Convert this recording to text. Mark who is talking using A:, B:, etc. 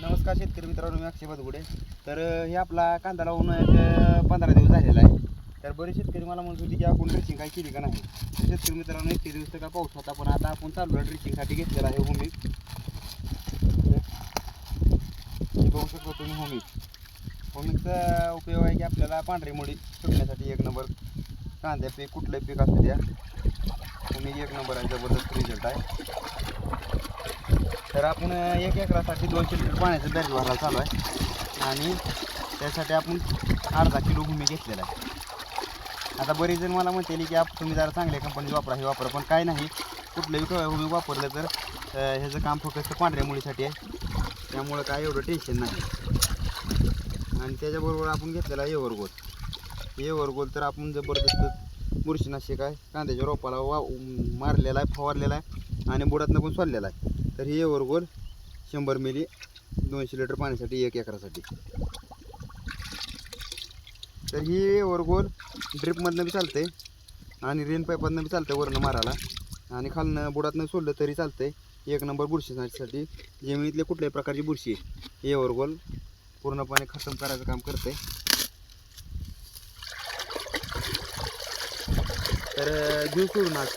A: नमस्कार शेतकरी मित्रांनो, मी अक्षय बदगुडे. तर हे आपला कांदा लावून एक 15 दिवस झालेला आहे. तर बरेच शेतकरी मला म्हणत होते की आपण ड्रेसिंग काय केली का नाही. तर शेतकरी मित्रांनो, 1 दिवस तर काय पाऊस होता, पण आता आपण चालू आहे ड्रेसिंगसाठी घेतलेला आहे होमिक. बघू शकतो तुम्ही होमिकचा उपयोग आहे की आपल्याला पांढरी मुळी सुटण्यासाठी एक नंबर. कांद्या पीक कुठलंही पीक असू द्या, होमिक एक नंबर आहे, जबरदस्त रिझल्ट आहे. तर आपण 1 एकरासाठी 200 लिटर पाण्याचं बॅरल भरायला चालू आहे आणि त्यासाठी आपण अर्धा किलो भूमी घेतलेला आहे. आता बरेच जण मला म्हणते की तुम्ही जरा चांगल्या कंपनीचं वापरा, हे वापरा, पण काय नाही, कुठलंही भूमी वापरलं तर ह्याचं काम फक्त पांढऱ्या मुळीसाठी आहे, त्यामुळं काय एवढं टेन्शन नाही. आणि त्याच्याबरोबर आपण घेतलेला एव्हरगोल तर आपण जबरदस्त बुरशीनाशक आहे, कांद्याच्या रोपाला मारलेला आहे, फवारलेला आहे आणि बुडातनं पण सोडलेला आहे. तर ही एव्हरगोल 100 मिली 200 लिटर पाण्यासाठी 1 एकरासाठी. तर ही एव्हरगोल ड्रिपमधनं बी चालते आणि रेन पाईपमधनं बी चालतं वरनं मारायला, आणि खालनं बुडातनं सोडलं तरी चालतंय. एक नंबर बुरशीसाठी, जमिनीतल्या कुठल्याही प्रकारची बुरशी हे एव्हरगोल पूर्णपणे खतम करायचं काम करते. तर जीव सोडून आज